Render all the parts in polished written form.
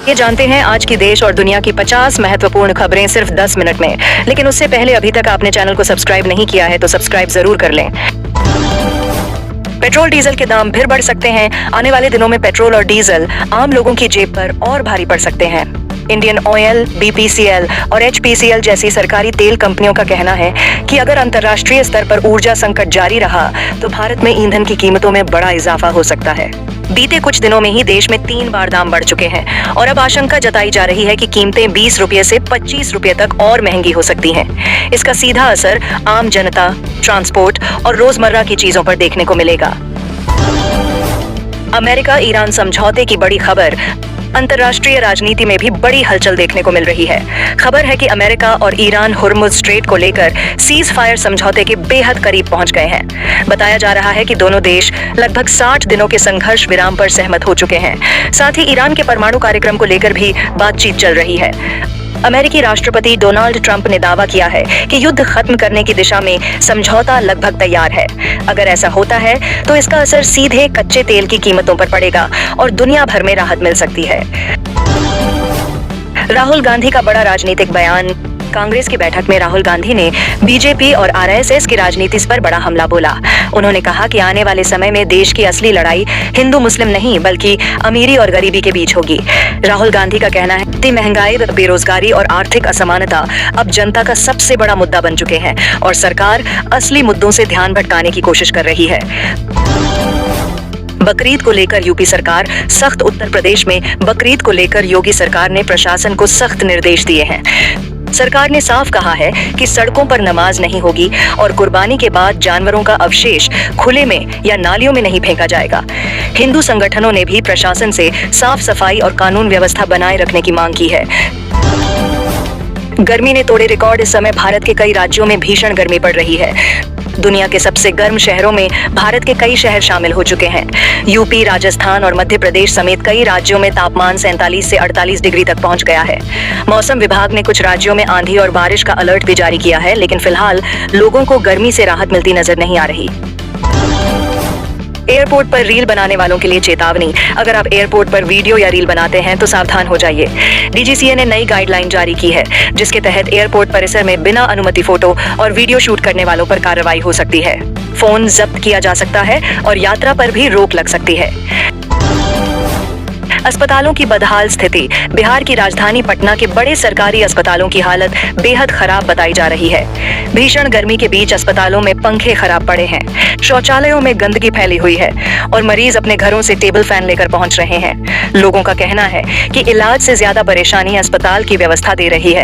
ये जानते हैं आज की देश और दुनिया की 50 महत्वपूर्ण खबरें सिर्फ 10 मिनट में। लेकिन उससे पहले अभी तक आपने चैनल को सब्सक्राइब नहीं किया है तो सब्सक्राइब जरूर कर लें। पेट्रोल डीजल के दाम फिर बढ़ सकते हैं। आने वाले दिनों में पेट्रोल और डीजल आम लोगों की जेब पर और भारी पड़ सकते हैं। इंडियन ऑयल, बीपीसीएल और एचपीसीएल जैसी सरकारी तेल कंपनियों का कहना है कि अगर अंतर्राष्ट्रीय स्तर पर ऊर्जा संकट जारी रहा तो भारत में ईंधन की कीमतों में बड़ा इजाफा हो सकता है। बीते कुछ दिनों में ही देश में 3 बार दाम बढ़ चुके हैं और अब आशंका जताई जा रही है कि कीमतें 20 रुपये से 25 रुपये तक और महंगी हो सकती हैं। इसका सीधा असर आम जनता, ट्रांसपोर्ट और रोजमर्रा की चीजों पर देखने को मिलेगा। अमेरिका ईरान समझौते की बड़ी खबर। अंतर्राष्ट्रीय राजनीति में भी बड़ी हलचल देखने को मिल रही है। खबर है कि अमेरिका और ईरान हुर्मुज स्ट्रेट को लेकर सीज फायर समझौते के बेहद करीब पहुंच गए हैं। बताया जा रहा है कि दोनों देश लगभग 60 दिनों के संघर्ष विराम पर सहमत हो चुके हैं। साथ ही ईरान के परमाणु कार्यक्रम को लेकर भी बातचीत चल रही है। अमेरिकी राष्ट्रपति डोनाल्ड ट्रंप ने दावा किया है कि युद्ध खत्म करने की दिशा में समझौता लगभग तैयार है। अगर ऐसा होता है तो इसका असर सीधे कच्चे तेल की कीमतों पर पड़ेगा और दुनिया भर में राहत मिल सकती है। राहुल गांधी का बड़ा राजनीतिक बयान। कांग्रेस की बैठक में राहुल गांधी ने बीजेपी और आरएसएस की राजनीति पर बड़ा हमला बोला। उन्होंने कहा कि आने वाले समय में देश की असली लड़ाई हिंदू मुस्लिम नहीं बल्कि अमीरी और गरीबी के बीच होगी। राहुल गांधी का कहना है कि महंगाई, बेरोजगारी और आर्थिक असमानता अब जनता का सबसे बड़ा मुद्दा बन चुके हैं और सरकार असली मुद्दों से ध्यान भटकाने की कोशिश कर रही है। बकरीद को लेकर यूपी सरकार सख्त। उत्तर प्रदेश में बकरीद को लेकर योगी सरकार ने प्रशासन को सख्त निर्देश दिए हैं। सरकार ने साफ कहा है कि सड़कों पर नमाज नहीं होगी और कुर्बानी के बाद जानवरों का अवशेष खुले में या नालियों में नहीं फेंका जाएगा। हिंदू संगठनों ने भी प्रशासन से साफ सफाई और कानून व्यवस्था बनाए रखने की मांग की है। गर्मी ने तोड़े रिकॉर्ड। इस समय भारत के कई राज्यों में भीषण गर्मी पड़ रही है। दुनिया के सबसे गर्म शहरों में भारत के कई शहर शामिल हो चुके हैं। यूपी, राजस्थान और मध्य प्रदेश समेत कई राज्यों में तापमान 47 से 48 डिग्री तक पहुंच गया है। मौसम विभाग ने कुछ राज्यों में आंधी और बारिश का अलर्ट भी जारी किया है, लेकिन फिलहाल लोगों को गर्मी से राहत मिलती नजर नहीं आ रही। एयरपोर्ट पर रील बनाने वालों के लिए चेतावनी। अगर आप एयरपोर्ट पर वीडियो या रील बनाते हैं तो सावधान हो जाइए। डीजीसीए ने नई गाइडलाइन जारी की है जिसके तहत एयरपोर्ट परिसर में बिना अनुमति फोटो और वीडियो शूट करने वालों पर कार्रवाई हो सकती है। फोन जब्त किया जा सकता है और यात्रा पर भी रोक लग सकती है। अस्पतालों की बदहाल स्थिति। बिहार की राजधानी पटना के बड़े सरकारी अस्पतालों की हालत बेहद खराब बताई जा रही है। भीषण गर्मी के बीच अस्पतालों में पंखे खराब पड़े हैं, शौचालयों में गंदगी फैली हुई है और मरीज अपने घरों से टेबल फैन लेकर पहुंच रहे हैं। लोगों का कहना है कि इलाज से ज्यादा परेशानी अस्पताल की व्यवस्था दे रही है।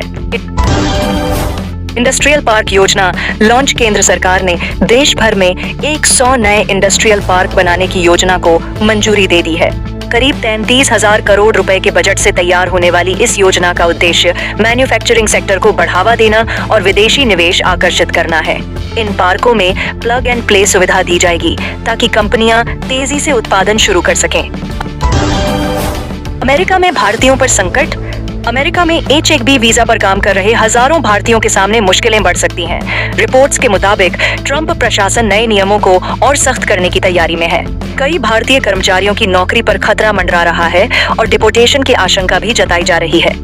इंडस्ट्रियल पार्क योजना लॉन्च। केंद्र सरकार ने देश भर में 100 नए इंडस्ट्रियल पार्क बनाने की योजना को मंजूरी दे दी है। करीब 33,000 करोड़ रुपए के बजट से तैयार होने वाली इस योजना का उद्देश्य मैन्युफैक्चरिंग सेक्टर को बढ़ावा देना और विदेशी निवेश आकर्षित करना है। इन पार्कों में प्लग एंड प्ले सुविधा दी जाएगी ताकि कंपनियां तेजी से उत्पादन शुरू कर सकें। अमेरिका में भारतीयों पर संकट। अमेरिका में H-1B वीजा पर काम कर रहे हजारों भारतीयों के सामने मुश्किलें बढ़ सकती हैं। रिपोर्ट्स के मुताबिक ट्रंप प्रशासन नए नियमों को और सख्त करने की तैयारी में है। कई भारतीय कर्मचारियों की नौकरी पर खतरा मंडरा रहा है और डिपोटेशन की आशंका भी जताई जा रही है।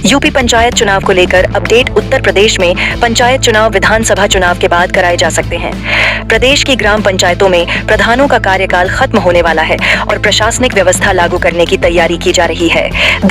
यूपी पंचायत चुनाव को लेकर अपडेट। उत्तर प्रदेश में पंचायत चुनाव विधानसभा चुनाव के बाद कराए जा सकते हैं। प्रदेश की ग्राम पंचायतों में प्रधानों का कार्यकाल खत्म होने वाला है और प्रशासनिक व्यवस्था लागू करने की तैयारी की जा रही है।